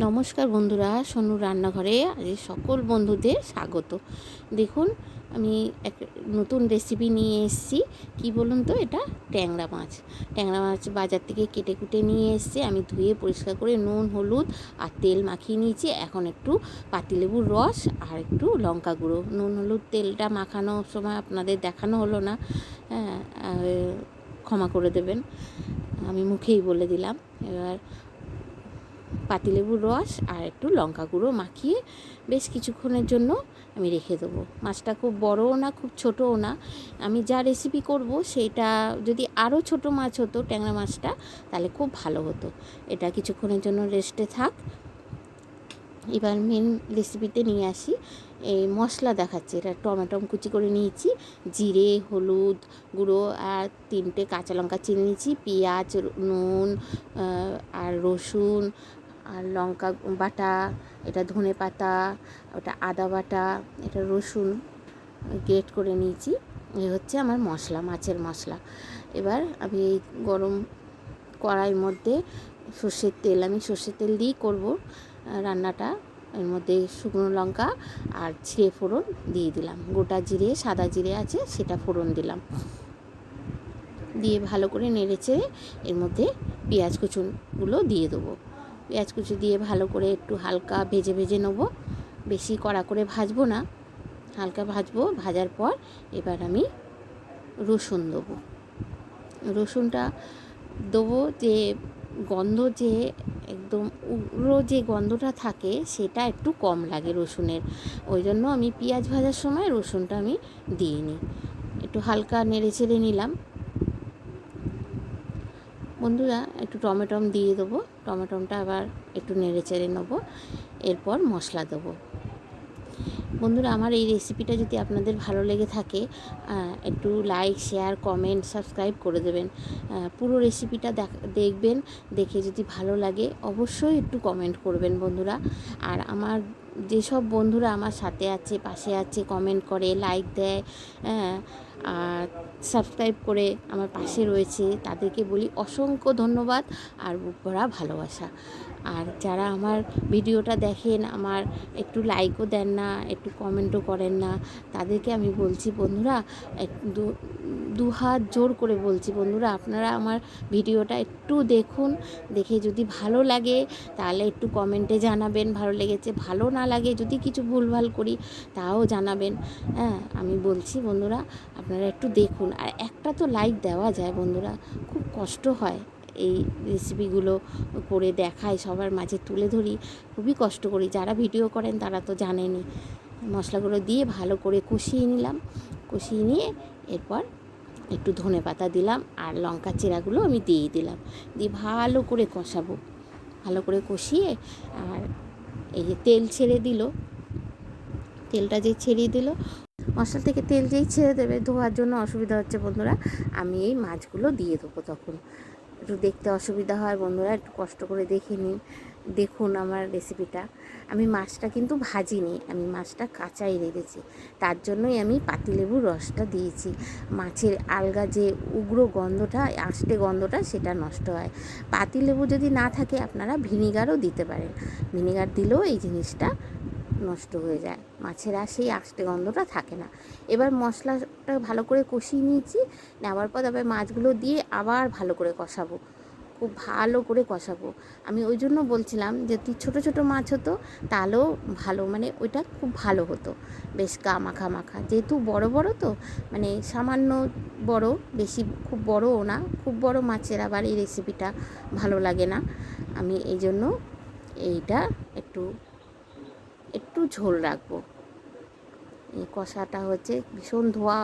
নমস্কার বন্ধুরা, সোনু রান্নাঘরে আজ সকল বন্ধুদের স্বাগত। দেখুন, আমি এক নতুন রেসিপি নিয়ে এসেছি। কি বলুন তো, এটা ট্যাংরা মাছ। ট্যাংরা মাছ বাজার থেকে কেটে কুটে নিয়ে এসেছি। আমি ধুয়ে পরিষ্কার করে নুন, হলুদ আর তেল মাখিয়ে নিয়েছি। এখন একটু পাতিলেবুর রস আর একটু লঙ্কা গুঁড়ো, নুন হলুদ তেলটা মাখানোর সময় আপনাদের দেখানো হলো না, হ্যাঁ, ক্ষমা করে দেবেন, আমি মুখেই বলে দিলাম। এবার পাতিলেবুর রস আর একটু লঙ্কা গুঁড়ো মাখিয়ে বেশ কিছুক্ষণের জন্য আমি রেখে দেবো। মাছটা খুব বড়ও না, খুব ছোটও না। আমি যা রেসিপি করব সেইটা যদি আরও ছোট মাছ হতো, ট্যাংরা মাছটা, তাহলে খুব ভালো হতো। এটা কিছুক্ষণের জন্য রেস্টে থাক। এবার মেন রেসিপিতে নিয়ে আসি। এই মশলা দেখাচ্ছি। এটা টমেটো কুচি করে নিয়েছি, জিরে, হলুদ গুঁড়ো আর 3টে কাঁচা লঙ্কা চিনে নিয়েছি, পেঁয়াজ, নুন আর রসুন আর লঙ্কা বাটা, এটা ধনে পাতা, ওটা আদা বাটা, এটা রসুন গ্রেট করে নিয়েছি। এ হচ্ছে আমার মশলা, মাছের মশলা। এবার আমি এই গরম কড়াইয়ের মধ্যে সর্ষের তেল, আমি সর্ষের তেল দিয়েই করবো রান্নাটা। এর মধ্যে শুকনো লঙ্কা আর জিরে ফোড়ন দিয়ে দিলাম। গোটা জিরে, সাদা জিরে আছে, সেটা ফোড়ন দিলাম। দিয়ে ভালো করে নেড়েচেড়ে এর মধ্যে পেঁয়াজ কুচুনগুলো দিয়ে দেবো। পেঁয়াজ কুচি দিয়ে ভালো করে একটু হালকা ভেজে ভেজে নেবো। বেশি কড়া করে ভাজবো না, হালকা ভাজবো। ভাজার পর এবার আমি রসুন দেবো। রসুনটা দেবো, যে গন্ধ, যে একদম উগ্র যে গন্ধটা থাকে, সেটা একটু কম লাগে রসুনের। ওই জন্য আমি পেঁয়াজ ভাজার সময় রসুনটা আমি দিইনি। একটু হালকা নেড়ে চেড়ে নিলাম। বন্ধুরা, একটু টমেটম দিয়ে দেবো। টমেটমটা আবার একটু নেড়ে চেড়ে নেবো। এরপর মশলা দেবো। বন্ধুরা, আমার এই রেসিপিটা যদি আপনাদের ভালো লেগে থাকে, একটু লাইক, শেয়ার, কমেন্ট, সাবস্ক্রাইব করে দেবেন। পুরো রেসিপিটা দেখবেন। দেখে যদি ভালো লাগে অবশ্যই একটু কমেন্ট করবেন বন্ধুরা। আর আমার যেসব বন্ধুরা আমার সাথে আছে, পাশে আছে, কমেন্ট করে, লাইক দেয়, আর সাবস্ক্রাইব করে আমার পাশে রয়েছে, তাদেরকে বলি অসংখ্য ধন্যবাদ আর বুক ভরা ভালোবাসা। আর যারা আমার ভিডিওটা দেখেন, আমার একটু লাইকও দেন না, একটু কমেন্টও করেন না, তাদেরকে আমি বলছি বন্ধুরা, দু হাত জোর করে বলছি বন্ধুরা, আপনারা আমার ভিডিওটা একটু দেখুন। দেখে যদি ভালো লাগে তাহলে একটু কমেন্টে জানাবেন ভালো লেগেছে। ভালো না লাগে, যদি কিছু ভুলভাল করি, তাও জানাবেন। আমি বলছি বন্ধুরা, আপনারা একটু দেখুন। আর একটা তো লাইক দেওয়া যায় বন্ধুরা, খুব কষ্ট হয় এই রেসিপিগুলো করে দেখাই, সবার মাঝে তুলে ধরি, খুবই কষ্ট করি। যারা ভিডিও করেন তারা তো জানেনই। মশলাগুলো দিয়ে ভালো করে কষিয়ে নিলাম। কষিয়ে নিয়ে এরপর একটু ধনে পাতা দিলাম আর লঙ্কা চিরাগুলো আমি দিয়ে দিলাম। দিয়ে ভালো করে কষাবো। ভালো করে কষিয়ে, আর এই যে তেল ছেড়ে দিল, তেলটা যে ছেড়িয়ে দিল, মশলা থেকে তেল যেই ছেড়ে দেবে, ধোয়ার জন্য অসুবিধা হচ্ছে বন্ধুরা, আমি এই মাছগুলো দিয়ে দেবো। তখন একটু দেখতে অসুবিধা হয় বন্ধুরা, একটু কষ্ট করে দেখে নিন। দেখুন আমার রেসিপিটা। আমি মাছটা কিন্তু ভাজিনি, আমি মাছটা কাঁচাই রেখেছি। তার জন্যই আমি পাতিলেবুর রসটা দিয়েছি। মাছের আলগা যে উগ্র গন্ধটা, আষ্টে গন্ধটা, সেটা নষ্ট হয়। পাতিলেবু যদি না থাকে আপনারা ভিনিগারও দিতে পারেন। ভিনিগার দিলেও এই জিনিসটা নষ্ট হয়ে যায়, মাছের আর সেই আষ্টে গন্ধটা থাকে না। এবার মশলাটা ভালো করে কষিয়ে নিয়েছি। নেওয়ার পর তবে মাছগুলো দিয়ে আবার ভালো করে কষাবো, খুব ভালো করে কষাবো। আমি ওই জন্য বলছিলাম যে ছোটো ছোটো মাছ হতো তাহলেও ভালো, মানে ওইটা খুব ভালো হতো, বেশ গা মাখা মাখা। যেহেতু বড় বড় তো, মানে সামান্য বড়, বেশি খুব বড়ও না। খুব বড় মাছের আবার এই রেসিপিটা ভালো লাগে না। আমি এই জন্য এইটা একটু একটু ঝোল রাখবো। এই কষাটা হচ্ছে ভীষণ ধোয়া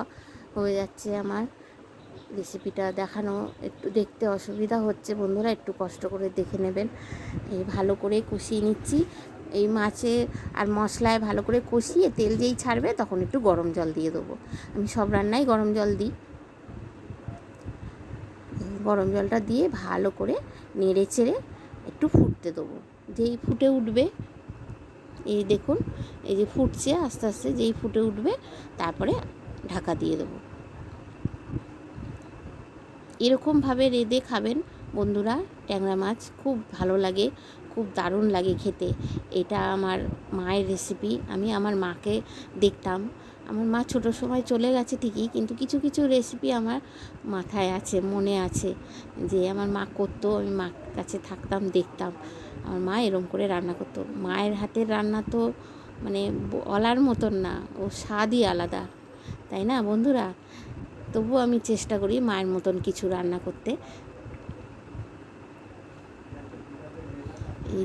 হয়ে যাচ্ছে আমার। রেসিপিটা দেখানো একটু দেখতে অসুবিধা হচ্ছে বন্ধুরা, একটু কষ্ট করে দেখে নেবেন। এই ভালো করে কষিয়ে নিচ্ছি। এই মাছে আর মশলায় ভালো করে কষিয়ে তেল যেই ছাড়বে তখন একটু গরম জল দিয়ে দেবো। আমি সব রান্নায় গরম জল দিই। গরম জলটা দিয়ে ভালো করে নেড়ে চেড়ে একটু ফুটতে দেবো। যেই ফুটে উঠবে, এই দেখুন, এই যে ফুটছে আস্তে আস্তে, যেই ফুটে উঠবে তারপরে ঢাকা দিয়ে দেবো। এরকমভাবে রেঁধে খাবেন বন্ধুরা, ট্যাংরা মাছ খুব ভালো লাগে, খুব দারুণ লাগে খেতে। এটা আমার মায়ের রেসিপি। আমি আমার মাকে দেখতাম, আমার মা ছোটো সময় চলে গেছে ঠিকই, কিন্তু কিছু কিছু রেসিপি আমার মাথায় আছে, মনে আছে, যে আমার মা করতো, আমি মার কাছে থাকতাম, দেখতাম আমার মা এরম করে রান্না করতো। মায়ের হাতের রান্না তো মানে বলার মতন না, ও স্বাদই আলাদা, তাই না বন্ধুরা? তবুও আমি চেষ্টা করি মায়ের মতন কিছু রান্না করতে।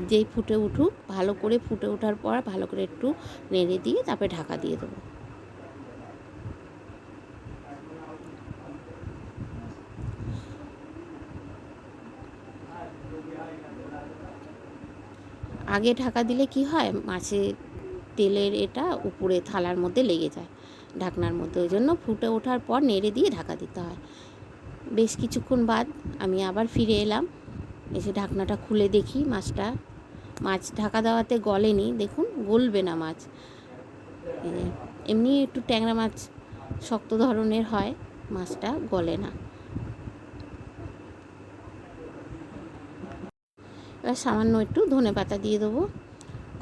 যেই ফুটে উঠুক, ভালো করে ফুটে ওঠার পর ভালো করে একটু নেড়ে দিয়ে তারপরে ঢাকা দিয়ে দেবো। আগে ঢাকা দিলে কি হয়, মাছের তেলের এটা উপরে থালার মধ্যে লেগে যায় ঢাকনার মধ্যে, ওই জন্য ফুটে ওঠার পর নেড়ে দিয়ে ঢাকা দিতে হয়। বেশ কিছুক্ষণ বাদ আমি আবার ফিরে এলাম, এসে ঢাকনাটা খুলে দেখি মাছ ঢাকা দেওয়াতে গলেনি, দেখুন গলবে না মাছ। এমনি একটু ট্যাংরা মাছ শক্ত ধরনের হয়, মাছটা গলে না। এবার সামান্য একটু ধনেপাতা দিয়ে দেবো।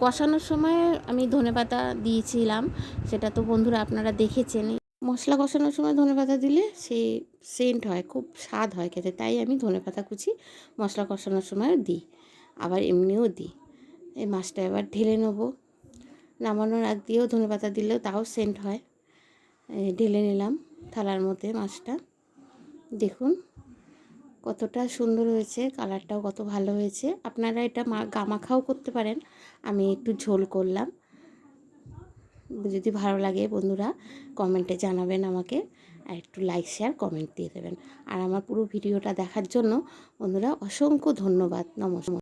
কষানোর সময় আমি ধনেপাতা দিয়েছিলাম, সেটা তো বন্ধুরা আপনারা দেখেছেন। মশলা কষানোর সময় ধনেপাতা দিলে সে সেন্ট হয়, খুব স্বাদ হয় খেতে, তাই আমি ধনেপাতা কুচি মশলা কষানোর সময় দিই, আবার এমনিও দিই। এই মাছটা এবার ঢেলে নেবো। নামানোর আগ দিয়েও ধনেপাতা দিলেও তাও সেন্ট হয়। ঢেলে নিলাম থালার মধ্যে মাছটা। দেখুন কতটা সুন্দর হয়েছে, কালারটাও কত ভালো হয়েছে। আপনারা এটা গামাখাও করতে পারেন, আমি একটু ঝোল করলাম। যদি ভালো লাগে বন্ধুরা কমেন্টে জানাবেন আমাকে, আর একটু লাইক শেয়ার কমেন্ট দিয়ে দেবেন। আর আমার পুরো ভিডিওটা দেখার জন্য বন্ধুরা অসংখ্য ধন্যবাদ। নমস্কার।